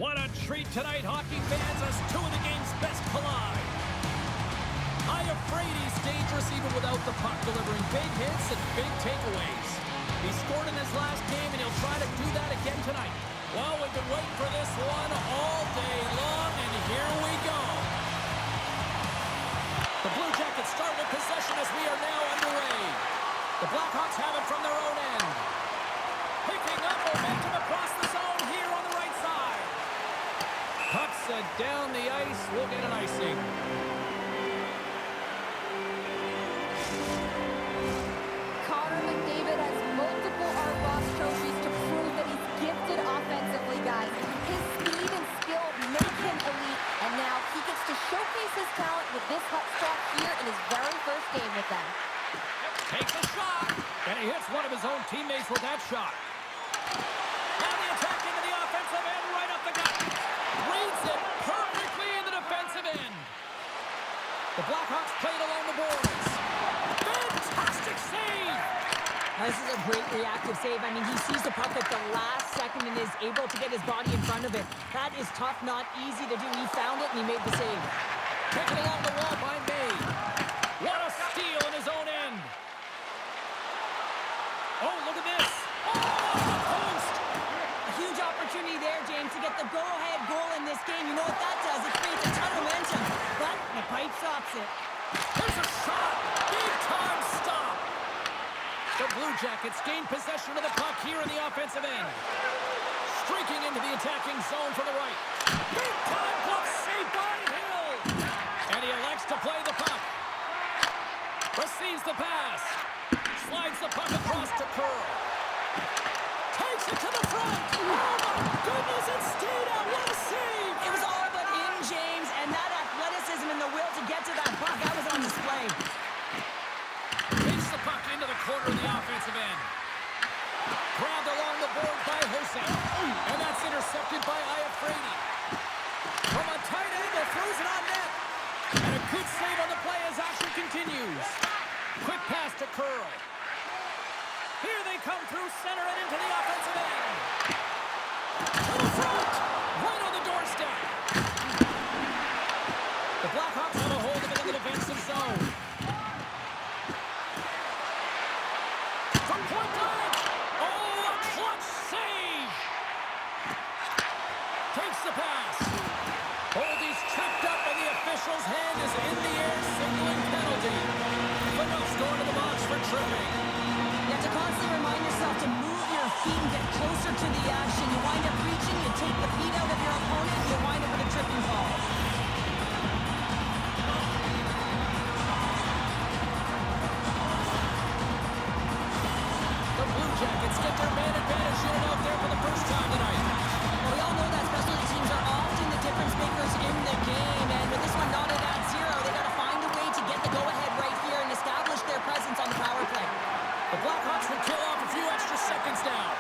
What a treat tonight, hockey fans, as two of the game's best collide. I am afraid he's dangerous even without the puck, delivering big hits and big takeaways. He scored in his last game, and he'll try to do that again tonight. Well, we've been waiting for this one all day long, and here we go. The Blue Jackets start with possession as we are now underway. The Blackhawks have it from their own end. Picking up momentum across the zone here on the right side. Puck set down the ice. We'll get an icing. Trophies to prove that he's gifted offensively, guys. His speed and skill make him elite, and now he gets to showcase his talent with this hot start here in his very first game with them. Takes a shot, and he hits one of his own teammates with that shot. Now the attack into the offensive end, right up the gut. Reads it perfectly in the defensive end. The Blackhawks played along the boards. Fantastic save! This is a great reactive save. I mean, he sees the puck at the last second and is able to get his body in front of it. That is tough, not easy to do. He found it, and he made the save. Taken along the wall by May. What a steal in his own end. Oh, look at this. Oh, the post. A huge opportunity there, James, to get the go-ahead goal in this game. You know what that does? It creates a ton of momentum, but the pipe stops it. There's a shot. Big-time stop. The Blue Jackets gain possession of the puck here in the offensive end. Streaking into the attacking zone for the right. Big-time glove save by Hill. And he elects to play the puck. Receives the pass. Slides the puck across to Curl. Takes it to the front. Oh, my goodness, it stayed out. What a save. It was all but in, James, and that athleticism and the will to get to that puck, that was on display. Puck into the corner of the offensive end. Grabbed along the board by Jose. And that's intercepted by Iafrate. From a tight angle, throws it on net. And a good save on the play as action continues. Quick pass to Curl. Here they come through center and into the offensive end. To the front. Right on the doorstep. The Blackhawks have a hold of it in the defensive zone. Official's hand is in the air, signaling penalty. But no score to the box for tripping. You have to constantly remind yourself to move your feet and get closer to the action. You wind up reaching, you take the feet out of your opponent, you wind up with a tripping call. The Blue Jackets get their man advantage unit out there for the first time tonight. Well, we all know that specialty teams are often the difference makers in the game, and with this one knotted at 0, they got to find a way to get the go-ahead right here and establish their presence on the power play. The Blackhawks will kill off a few extra seconds now.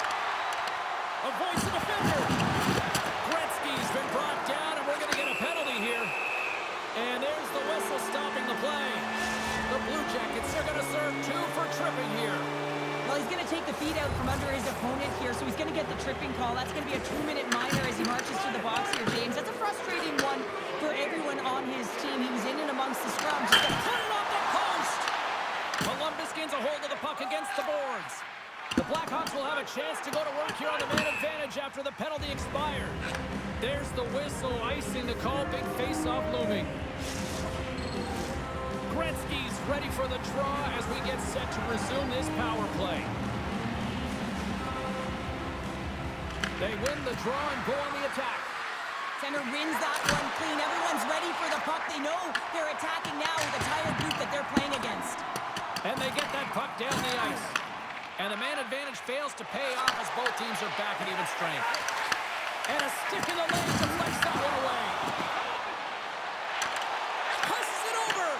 Avoids the defender. Gretzky's been brought down, and we're going to get a penalty here. And there's the whistle stopping the play. The Blue Jackets are going to serve 2 for tripping here. Well, he's going to take the feet out from under his opponent here, so he's going to get the tripping call. That's going to be a 2-minute minor as he marches to the box here, James. That's a frustrating one for everyone on his team. He was in and amongst the scrum. Just got put it off the post. Columbus gains a hold of the puck against the boards. The Blackhawks will have a chance to go to work here on the man advantage after the penalty expired. There's the whistle, icing the call. Big face-off looming. Gretzky's ready for the draw as we get set to resume this power play. They win the draw and go on the attack. Center wins that one clean. Everyone's ready for the puck. They know they're attacking now with the tired group that they're playing against. And they get that puck down the ice. And the man advantage fails to pay off as both teams are back at even strength. And a stick in the lane deflects that one away. Passes it over.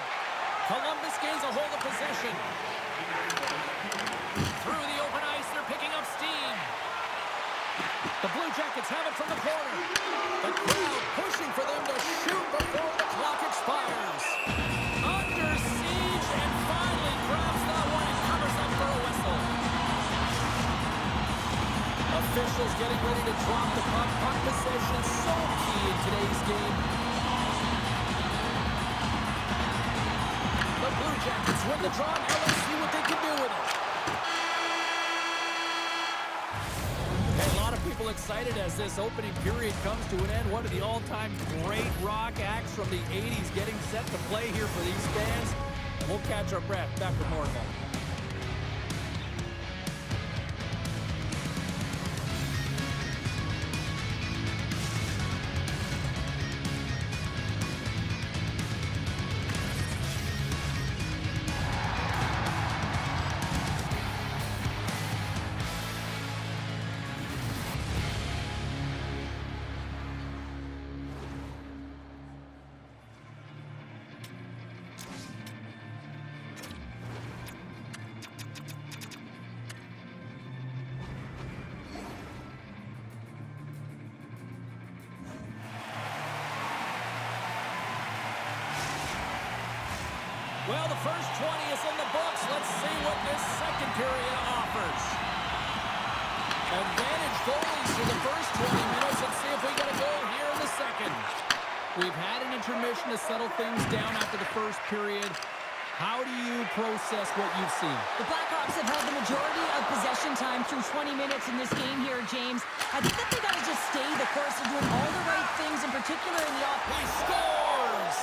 Columbus gains a hold of possession. Through the open ice, they're picking up steam. The Blue Jackets have it from the corner. The crowd pushing for them to shoot before the clock expires. Under siege and finally grabs that one and covers up for a whistle. A officials getting ready to drop the puck. Puck possession so key in today's game. The Blue Jackets win the draw. Now let's see what they can do with it. Okay, a lot of people excited as this opening period comes to an end. One of the all-time great rock acts from the 80s getting set to play here for these fans. We'll catch our breath. Back with more in a moment. Well, the first 20 is in the books. Let's see what this second period offers. Advantage goalies for the first 20 minutes. Let's see if we get a goal here in the second. We've had an intermission to settle things down after the first period. How do you process what you've seen? The Blackhawks have held the majority of possession time through 20 minutes in this game here, James. I think that they got to just stay the course of doing all the right things, in particular in the offense. He scores!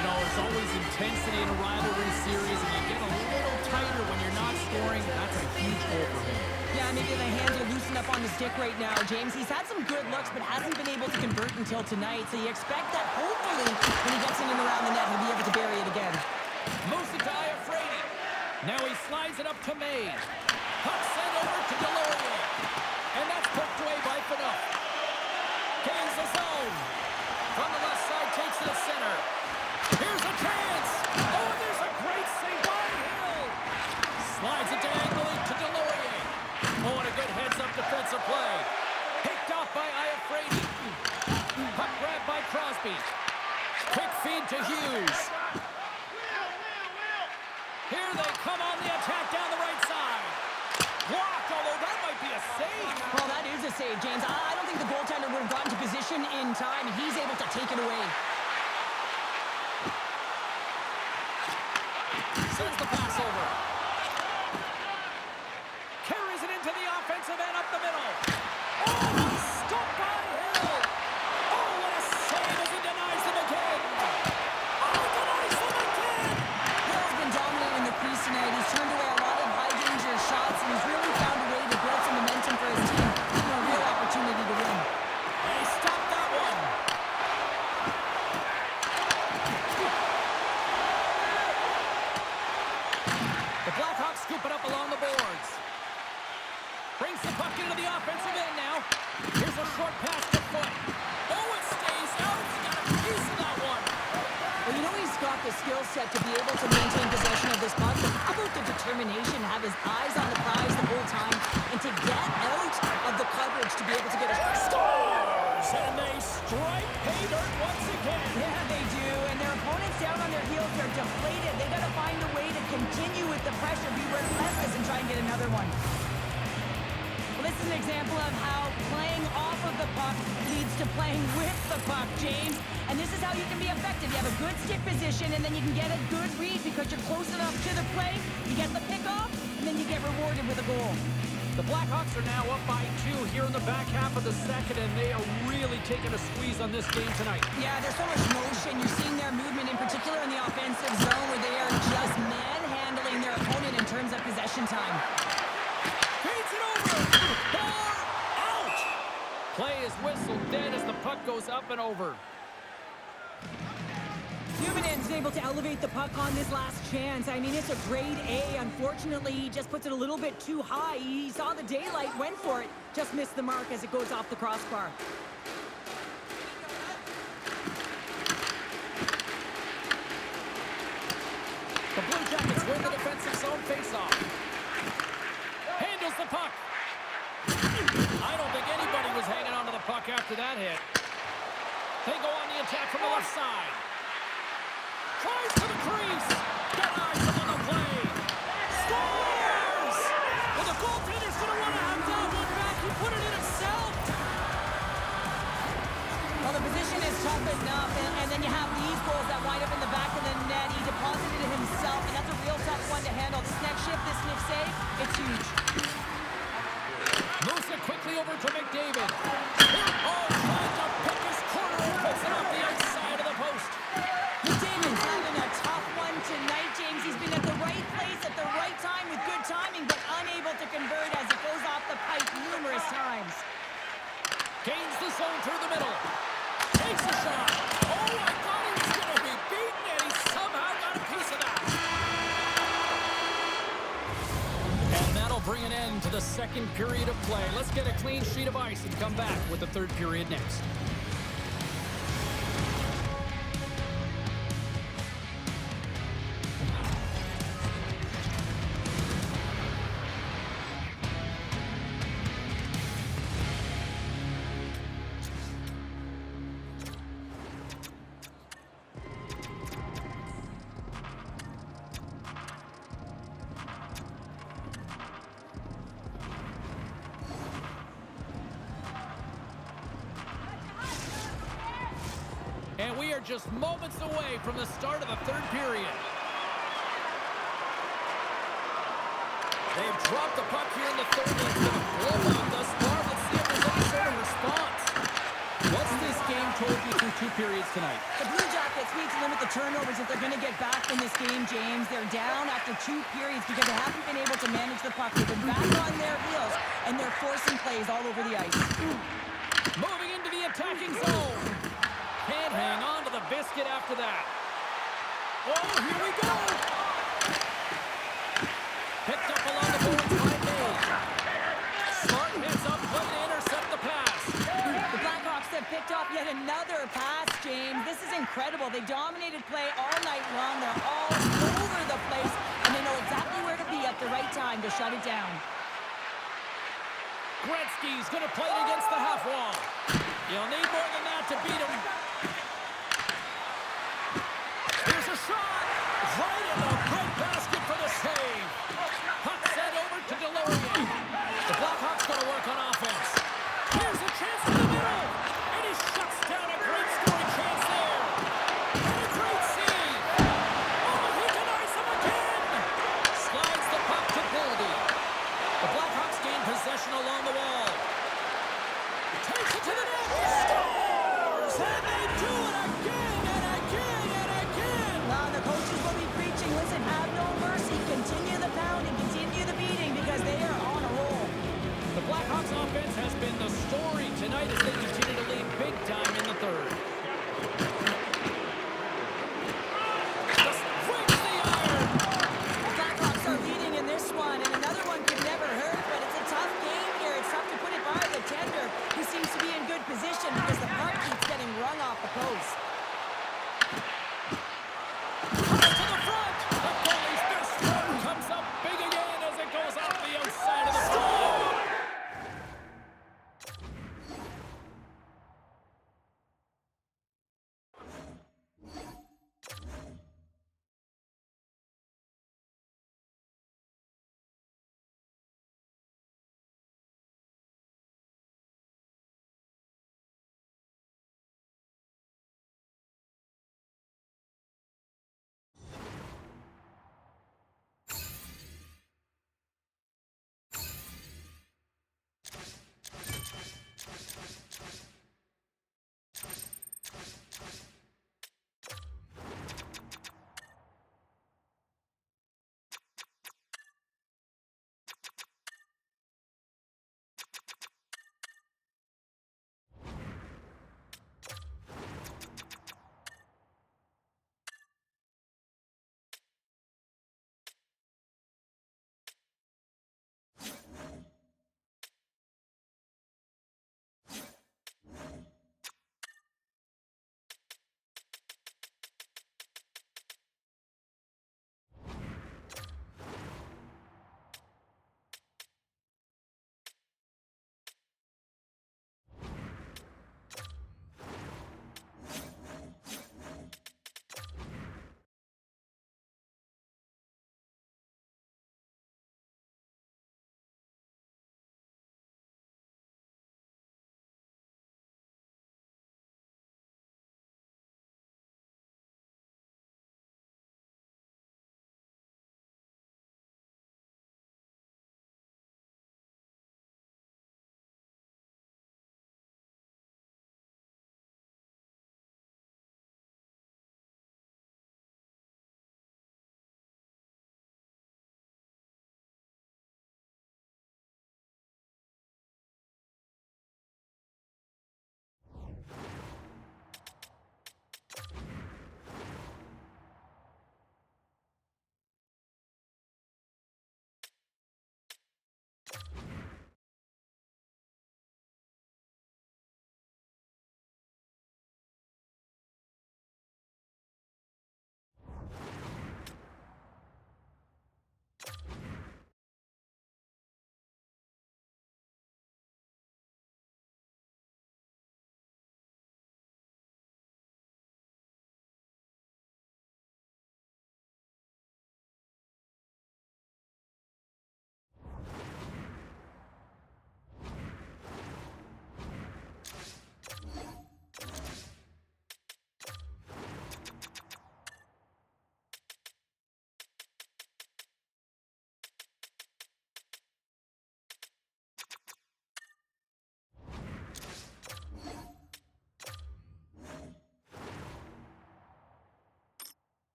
You know, there's always intensity in a rivalry series, and you get a little tighter when you're not scoring. That's a huge goal for him. Yeah, maybe the hands are loosened up on the stick right now, James. He's had some good looks, but hasn't been able to convert until tonight. So you expect that hopefully when he gets in and around the net, he'll be able to bury it again. Moves it to Iafrate. Now he slides it up to May. Puck sent over to Delorier. And that's poked away by Fanook. Gains the zone. From the left side, takes it to center. Here's a chance. Oh, and there's a great save by Hill. Slides it diagonally to Delorier. Oh, and a good heads-up defensive play. Picked off by Iafrate. Puck grabbed by Crosby. Quick feed to Hughes. Here they come on the attack down the right side. Blocked, although that might be a save. Well, that is a save, James. I don't think the goaltender would have gotten to position in time, and he's able to take it away. Sends the pass over. Carries it into the offensive end up the middle. Oh, stopped by Hill. Oh, what a save as he denies them again. Oh, denies them again. Hill's been dominating in the crease tonight. He's turned away a lot of high-danger shots, and he's really found a way to build some momentum for his team. A real opportunity to win. They stopped that one. The Blackhawks scoop it up along the boards. Brings the puck into the offensive end now. Here's a short pass to Foot. Oh, it stays out. He got a piece of that one. Well, you know he's got the skill set to be able to maintain possession of this puck, but how about the determination to have his eyes on the prize the whole time and to get out of the coverage to be able to get a Scores! And they strike pay dirt once again. Yeah, they do, and their opponents down on their heels, they're deflated. They got to find a way to continue with the pressure, be relentless, and try and get another one. Well, this is an example of how playing off of the puck leads to playing with the puck, James. And this is how you can be effective. You have a good stick position, and then you can get a good read because you're close enough to the play. You get the pickoff, and then you get rewarded with a goal. The Blackhawks are now up by 2 here in the back half of the second, and they are really taking a squeeze on this game tonight. Yeah, there's so much motion. You're seeing their movement, in particular in the offensive zone, where they are just manhandling their opponent in terms of possession time. Feeds it over. Far out. Play is whistled dead as the puck goes up and over. Humanen's able to elevate the puck on this last chance. I mean, it's a grade A. Unfortunately, he just puts it a little bit too high. He saw the daylight, went for it, just missed the mark as it goes off the crossbar. The Blue Jackets win the defensive zone faceoff. Handles the puck. I don't think anybody was hanging onto the puck after that hit. They go on the attack from the left side. Tries to the crease. when you have these goals that wind up in the back of the net, he deposited it himself, and that's a real tough one to handle. This next shift, this next save, it's huge. Moves it quickly over to McDavid. Oh, trying to pick his corner and puts it off the outside of the post. McDavid's having a tough one tonight, James. He's been at the right place at the right time with good timing, but unable to convert as it goes off the pipe numerous times. Gains the zone through the middle. Takes a shot. Oh, I thought he was going to be beaten, and he somehow got a piece of that. And that'll bring an end to the second period of play. Let's get a clean sheet of ice and come back with the third period next. And we are just moments away from the start of the third period. They've dropped the puck here in the third, and it's going to blow out thus far. Let's see if there's any sort of response. What's this game told you through two periods tonight? The Blue Jackets need to limit the turnovers if they're going to get back in this game, James. They're down after two periods because they haven't been able to manage the puck. They've been back on their heels, and they're forcing plays all over the ice. Moving into the attacking zone. Can't hang on to the biscuit after that. Oh, here we go. Picked up along the boards by May. Smart heads up, play to intercept the pass. The Blackhawks have picked up yet another pass, James. This is incredible. They dominated play all night long. They're all over the place, and they know exactly where to be at the right time to shut it down. Gretzky's going to play it against the half wall. You'll need more than that to beat him. Here's a shot. Right in the bread basket for the save. Puck sent over to Delorier. The Blackhawks going to work on offense. Here's a chance in the middle. And he shuts down a great scoring chance there. And a great save. Oh, he denies him again. Slides the puck to Goldie. The Blackhawks gain possession along the wall. Takes it to the net. Scores! And they do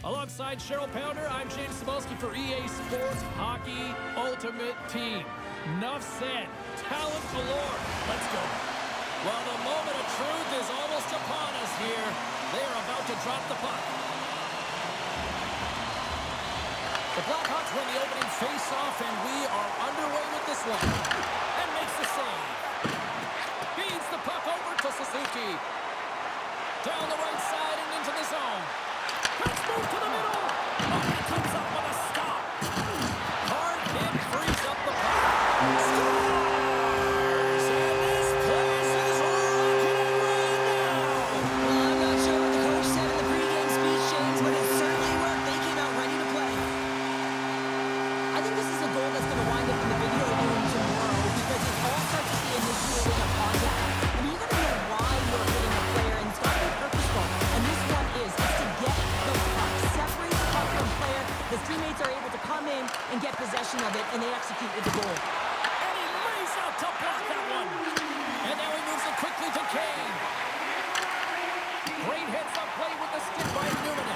Alongside Cheryl Pounder, I'm James Cebulski for EA Sports Hockey Ultimate Team. Enough said. Talent galore. Let's go. Well, the moment of truth is almost upon us here. They are about to drop the puck. The Blackhawks win the opening face-off, and we are underway with this one. And makes the save. Feeds the puck over to Suzuki. Down the right side and into the zone. Let's move to the middle. Oh, he comes up with a stop. Hard hit frees up the puck. Scores! And this place is rocking and rolling now. Well, I'm not sure what the coach said in the pregame speech, James, but it certainly worked. They came out ready to play. I think this is a goal that's going to wind up in the video room tomorrow because it all starts with the initiating of contact. I mean, you got to know why you're hitting a player, and it's got to be purposeful. And this one is to get the puck, separate the puck from player. His teammates are able to come in and get possession of it, and they execute with the goal. And he lays out to block that one. And now he moves it quickly to Kane. Great hits up play with the stick by Newman.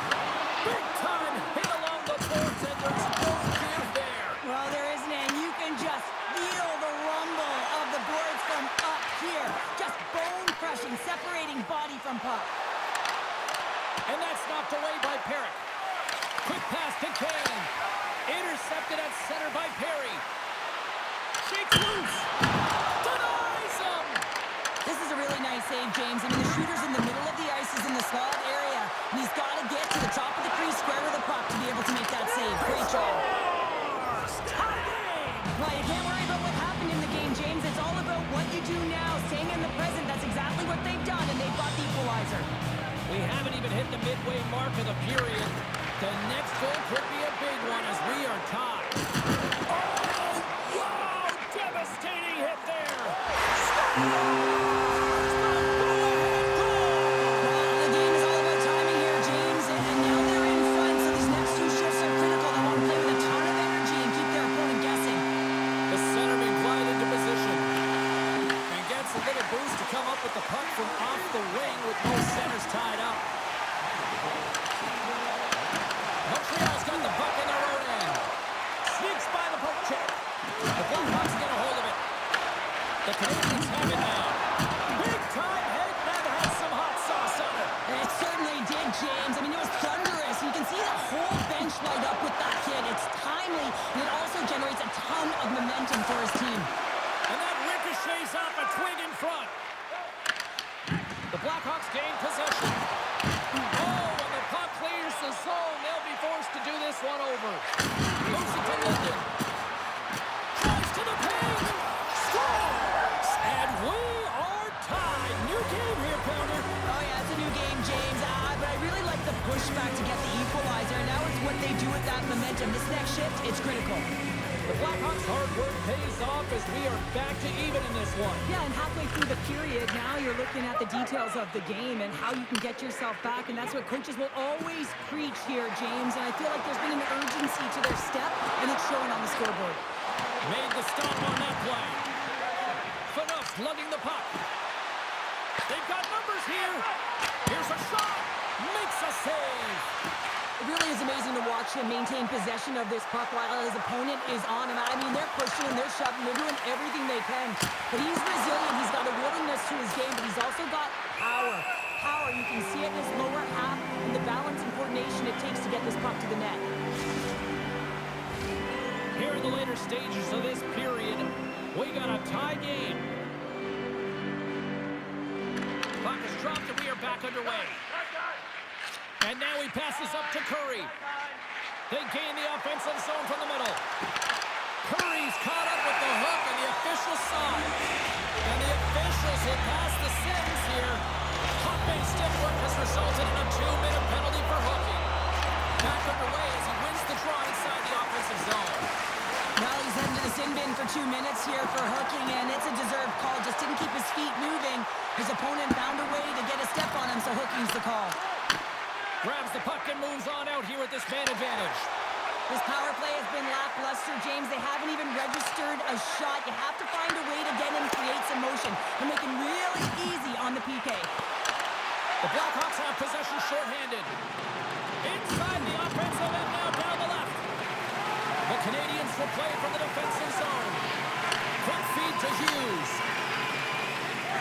Big time hit along the boards, and there's no fear there. Well, there isn't, and you can just feel the rumble of the boards from up here. Just bone-crushing, separating body from puck. And that's knocked away by Perrick. Quick pass to Kane. Intercepted at center by Perry. Shakes loose. Denies him. This is a really nice save, James. I mean, the shooter's in the middle of the ice. He's in the slot area. And he's got to get to the top of the crease, square with the puck to be able to make that save. Great job. Tie game. Well, you can't worry about what happened in the game, James. It's all about what you do now, staying in the present. That's exactly what they've done, and they've got the equalizer. We haven't even hit the midway mark of the period. The next goal could be a big one as we are tied. Oh, wow! Devastating hit there. Well, the game is all about timing here, James, and now they're in front, so these next two shifts are critical. They want to play with a ton of energy and keep their opponent guessing. The centerman glide into position and gets a little boost to come up with the puck from off the wing with both centers tied up. Montreal's got the puck in their own end. Sneaks by the poke check. The Blackhawks get a hold of it. The Canadians have it now. Big time hit that has some hot sauce on it. It certainly did, James. I mean, it was thunderous. You can see the whole bench light up with that hit. It's timely, and it also generates a ton of momentum for his team. And that ricochets off a twig in front. The Blackhawks gain possession. Oh, when the puck clears the zone, they'll be forced to do this one over. Moves it to London. Drives to the paint. Scores! And we are tied. New game here, Pounder. Oh, yeah, it's a new game, James. But I really like the pushback to get the equalizer. Now it's what they do with that momentum. This next shift, it's critical. The Blackhawks' hard work pays off as we are back to even in this one. Yeah, and halfway through the period, now you're looking at the details of the game and how you can get yourself back, and that's what coaches will always preach here, James. And I feel like there's been an urgency to their step, and it's showing on the scoreboard. Made the stop on that play. Phaneuf lugging the puck. They've got numbers here. Here's a shot. Makes a save. It really is amazing to watch him maintain possession of this puck while his opponent is on him. I mean, they're pushing, they're shoving, they're doing everything they can. But he's resilient. He's got a willingness to his game, but he's also got power. Power, you can see it in his lower half and the balance and coordination it takes to get this puck to the net. Here in the later stages of this period, we got a tie game. Puck is dropped and we are back underway. And now he passes up to Curry. They gain the offensive zone from the middle. Curry's caught up with the hook and the official side. And the officials will pass the sentence here. Hot-base stick work has resulted in a 2-minute penalty for hooking. Back underway as he wins the draw inside the offensive zone. Well, he's heading to the sin bin for 2 minutes here for hooking, and it's a deserved call. Just didn't keep his feet moving. His opponent found a way to get a step on him, so hooking's the call. Grabs the puck and moves on out here with this man advantage. This power play has been lackluster, James. They haven't even registered a shot. You have to find a way to get in and create some motion and make it really easy on the PK. The Blackhawks have possession shorthanded. Inside the offensive end now down the left. The Canadians will play from the defensive zone. Quick feed to Hughes.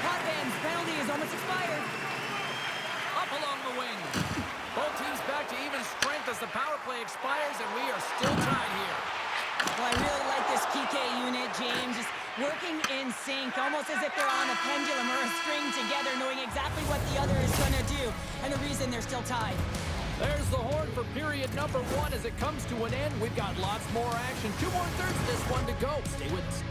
Hotman's penalty is almost expired. Up along the wing. Both teams back to even strength as the power play expires, and we are still tied here. Well, I really like this PK unit, James. Just working in sync, almost as if they're on a pendulum or a string together, knowing exactly what the other is going to do, and the reason they're still tied. There's the horn for period number 1 as it comes to an end. We've got lots more action. 2 more thirds of this one to go. Stay with us.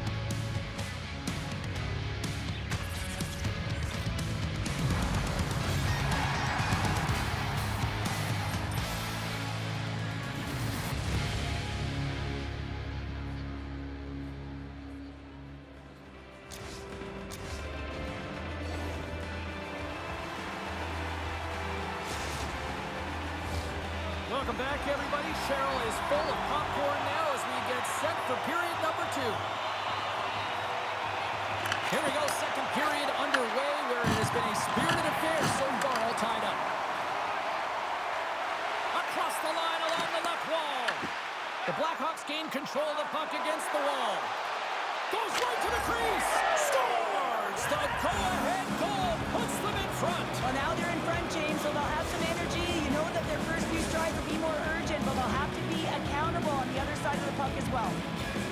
Welcome back, everybody. Cheryl is full of popcorn now as we get set for period number 2. Here we go, second period underway where it has been a spirited affair so far, all tied up. Across the line along the left wall. The Blackhawks gain control of the puck against the wall. Goes right to the crease. Scores! The go-ahead goal puts them in front. Well, now they're in front, James, so they'll have some energy. You know that their first few strides will be more urgent, but they'll have to be accountable on the other side of the puck as well.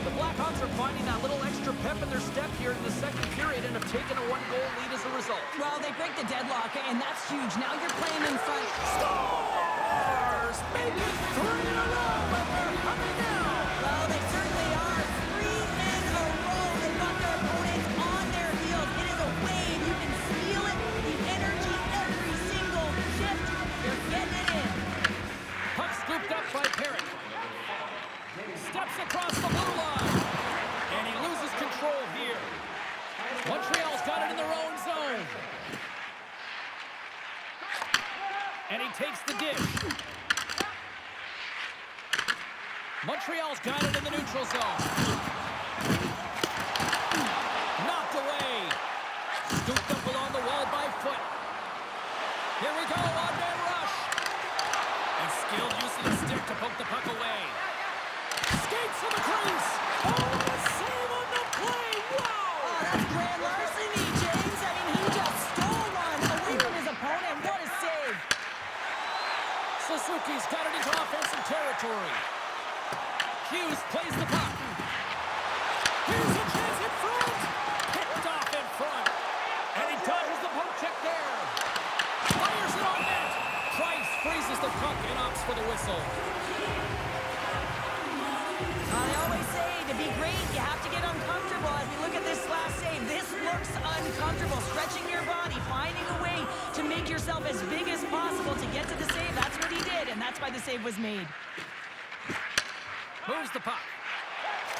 The Blackhawks are finding that little extra pep in their step here in the second period and have taken a 1-goal lead as a result. Well, they break the deadlock, and that's huge. Now you're playing in front. Scores! Maybe 3 in a row, and they're coming now. Well, they certainly are. 3 in a row. They've got their opponents on their heels. It is a wave. You can feel it. The energy every single shift. They're getting it in. Puck scooped up by Perrick. Steps across the blue line. And he loses control here. Montreal's got it in their own zone. And he takes the dish. Montreal's got it in the neutral zone. Knocked away. Scooped up along the wall by Foot. Here we go, on-man rush. And skilled use of the stick to poke the puck away. Skates to the crease. Oh, the save on the play. Wow! Oh, that's grand larceny, James. I mean, he just stole one away from his opponent. What a save. Suzuki's got it into offensive territory. Hughes plays the puck. Here's a chance in front. Picked off in front. And he dodges the poke check there. Fires it on net. Price freezes the puck and opts for the whistle. I always say, to be great, you have to get uncomfortable. As we look at this last save, this looks uncomfortable. Stretching your body, finding a way to make yourself as big as possible to get to the save. That's what he did, and that's why the save was made. Moves the puck.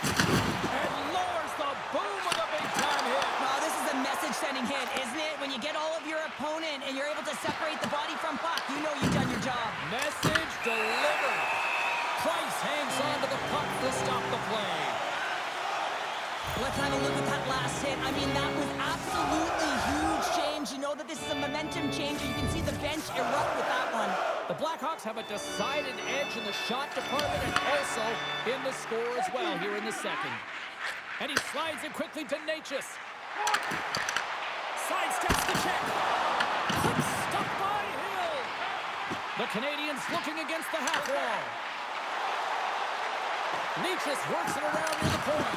And lowers the boom of the big-time hit. Well, this is a message-sending hit, isn't it? When you get all of your opponent and you're able to separate the body from puck, you know you've done your job. Message delivered. Price hangs on to the puck to stop the play. Let's have a look at that last hit. I mean, that was absolutely huge, James. You know that this is a momentum changer. You can see the bench erupt with that one. The Blackhawks have a decided edge in the shot department and also in the score as well here in the second. And he slides it quickly to Natchez. Sidesteps the check. Quick stop by Hill. The Canadians looking against the half wall. Natchez works it around near the point.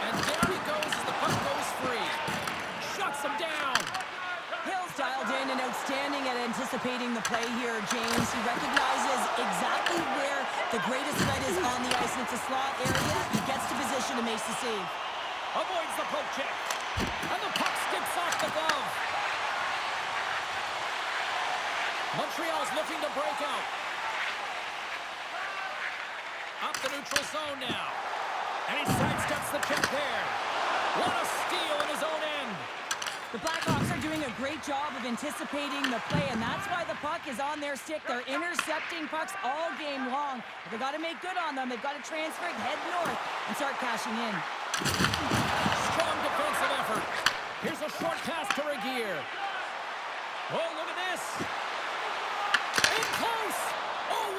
And down he goes as the puck goes free. Shuts him down. Hill's dialed in and outstanding at anticipating the play here, James. He recognizes exactly where the greatest threat is on the ice, and it's a slot area. He gets to position and makes the save. Avoids the poke check. And the puck skips off the glove. Montreal's looking to break out. Up the neutral zone now. And he sidesteps the check there. What a steal in his own end. The Blackhawks are doing a great job of anticipating the play, and that's why the puck is on their stick. They're intercepting pucks all game long. But they got to make good on them. They've got to transfer it, head north, and start cashing in. Strong defensive effort. Here's a short pass to Regier. Oh, look at this. In close. Oh,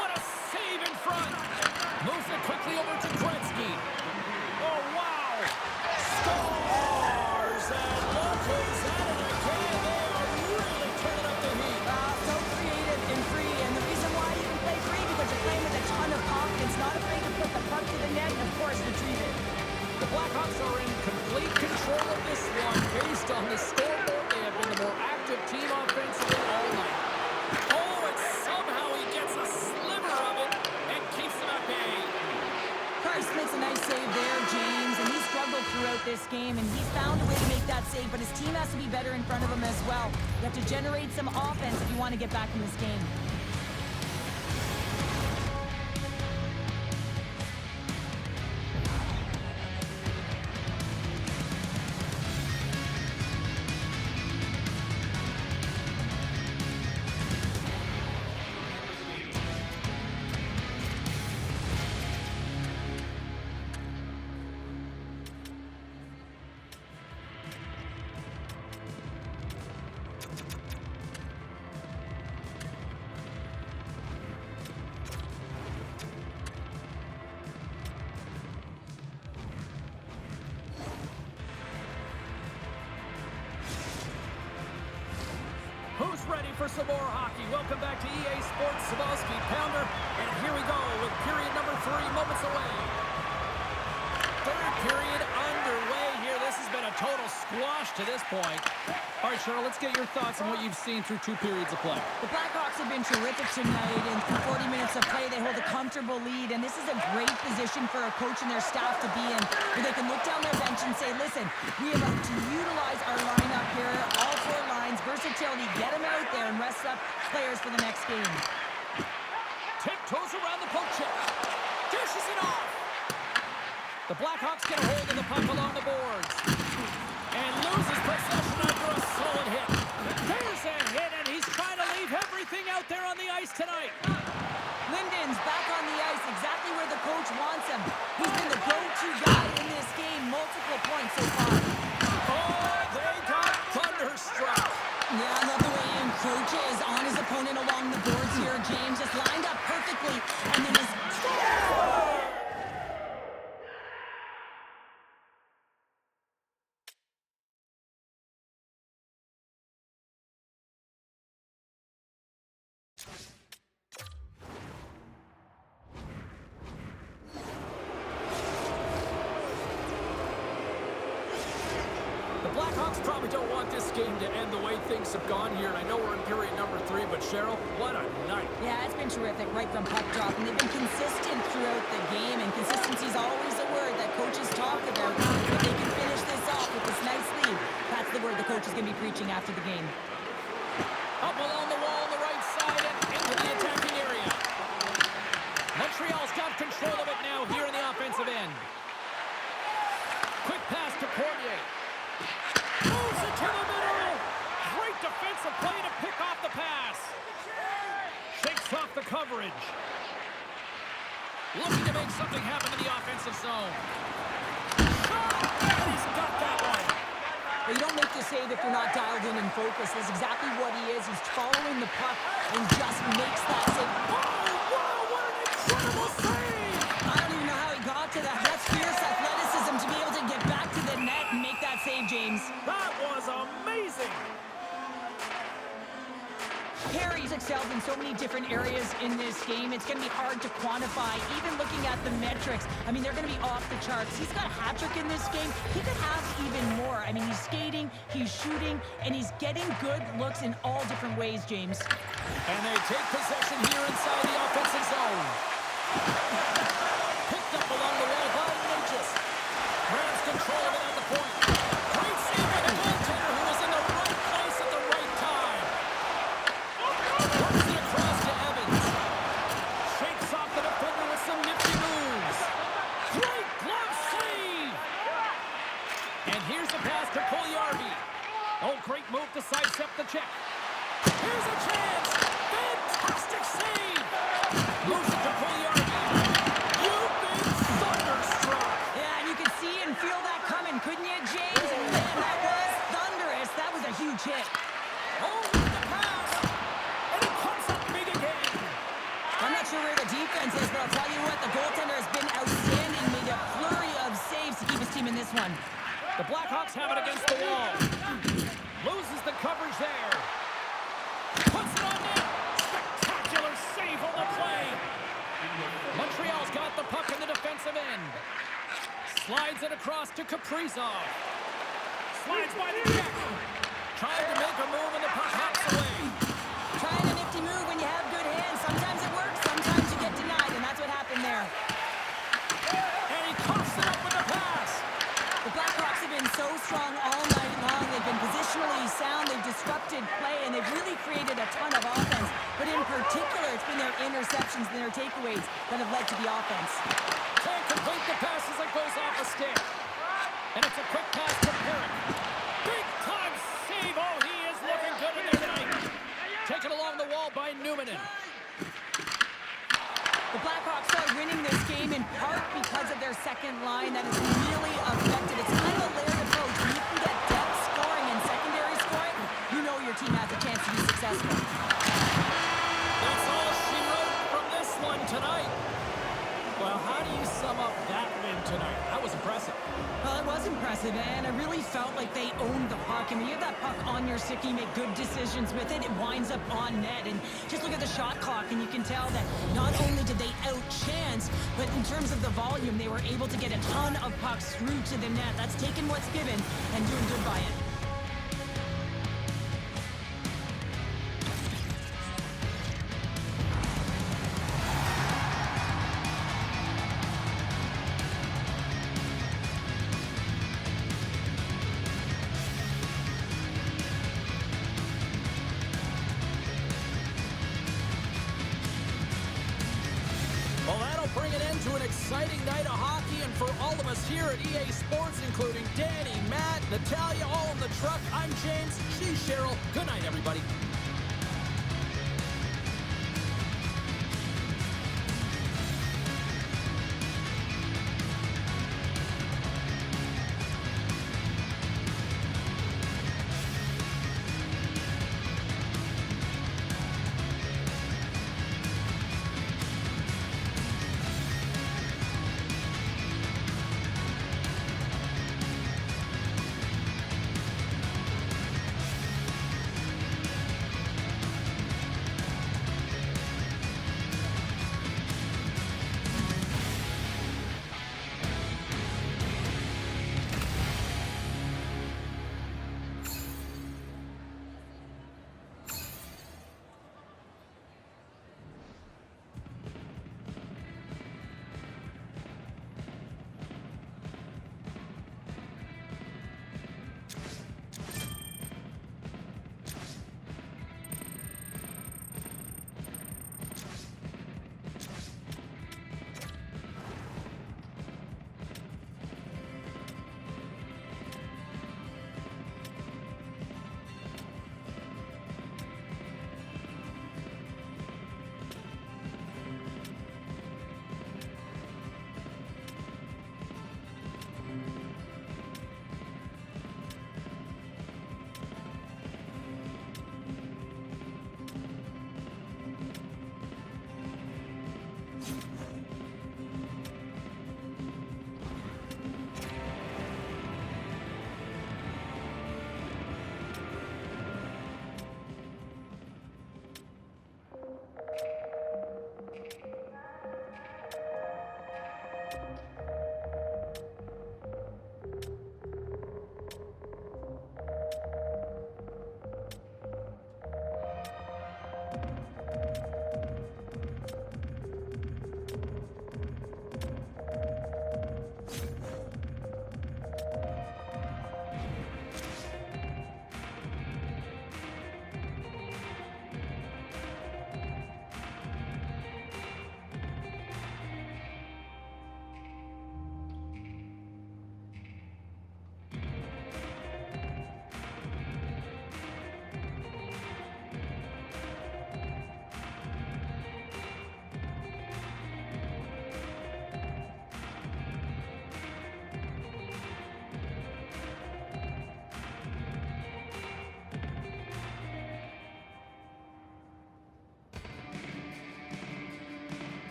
as well. You have to generate some offense if you want to get back in this game. Who's ready for some more hockey? Welcome back to EA Sports Sabalski Pounder. And here we go with period number 3, moments away. Third period underway here. This has been a total squash to this point. All right, Cheryl, let's get your thoughts on what you've seen through 2 periods of play. The Blackhawks have been terrific tonight, and through 40 minutes of play, they hold a comfortable lead, and this is a great position for a coach and their staff to be in, where they can look down their bench and say, listen, we have to utilize our lineup here, all 4 lines, versatility, get them out there and rest up players for the next game. Tiptoes around the poke check. Dishes it off. The Blackhawks get a hold of the puck along the boards. And loses possession after a solid hit. There's a hit, and he's trying to leave everything out there on the ice tonight. Linden's back on the ice, exactly where the coach wants him. He's been the go-to guy in this game, multiple points so far. Oh, they got thunderstruck. Yeah, I love the way he encroaches on his opponent along the boards here. James just lined up perfectly, and then his... The Blackhawks probably don't want this game to end the way things have gone here. And I know we're in period number 3, but Cheryl, what a night. Yeah, it's been terrific right from puck drop, and they've been consistent throughout the game, and consistency is always a word that coaches talk about. If they can finish this off with this nice lead, that's the word the coach is going to be preaching after the game. Up along the wall on the right side and into the attacking area. Montreal's got control of it now here in the offensive end. Quick pass to Cormier. Moves it to the middle. Great defensive play to pick off the pass. Shakes off the coverage. Looking to make something happen in the offensive zone. Shot! And he's got that one. Well, you don't make the save if you're not dialed in and focused. That's exactly what he is. He's following the puck and just makes that save. Oh, wow, what an incredible save! I don't even know how he got to that. That's fierce athleticism to be able to get back to the net and make that save, James. That was amazing! Perry's excelled in so many different areas in this game. It's going to be hard to quantify, even looking at the metrics. I mean, they're going to be off the charts. He's got a hat trick in this game. He could have even more. I mean, he's skating, he's shooting, and he's getting good looks in all different ways, James. And they take possession here inside the offensive zone. Picked up along the wall by Natchez. Grabs control of it at the point. Great save by the goaltender who was in the right place at the right time. Works it across to Evans. Shakes off the defender with some nifty moves. Great glove save. And here's the pass to Puljujarvi. Oh, great move to sidestep the check. Here's a chance. Fantastic save. Moves it to Puljujarvi. You've been thunderstruck. Yeah, and you could see and feel that coming, couldn't you, James? And man, that was thunderous. That was a huge hit. Oh, the pass. And it comes up big again. I'm not sure where the defense is, but I'll tell you what, the goaltender has been outstanding. Made a flurry of saves to keep his team in this one. The Blackhawks have it against the wall. Loses the coverage there. Puts it on net. Spectacular save on the play. Montreal's got the puck in the defensive end. Slides it across to Kaprizov. Slides by the check. Trying to make a move and the puck hops away. Trying a nifty move when you have good hands. Sometimes it works, sometimes you get denied, and that's what happened there. And he coughs it up with the pass. The Blackhawks have been so strong all night long. They've been positionally sound. They've disrupted created a ton of offense, but in particular, it's been their interceptions and their takeaways that have led to the offense. Can't complete the pass as it goes off a stick. And it's a quick pass to Perrick. Big time save. Oh, he is looking good in there tonight. Taken along the wall by Newman. The Blackhawks are winning this game in part because of their second line that is really effective. It's kind of a layered approach. When you can get depth scoring and secondary scoring, you know your team has a chance to be successful. That's all she wrote from this one tonight. Well, how do you sum up that win tonight? That was impressive. Well, it was impressive, and it really felt like they owned the puck. And when you have that puck on your stick, you make good decisions with it. It winds up on net. And just look at the shot clock, and you can tell that not only did they outchance, but in terms of the volume, they were able to get a ton of pucks through to the net. That's taking what's given and doing good by it. Well, that'll bring an end to an exciting night of hockey, and for all of us here at EA Sports, including Danny, Matt, Natalia, all in the truck, I'm James, she's Cheryl. Good night, everybody.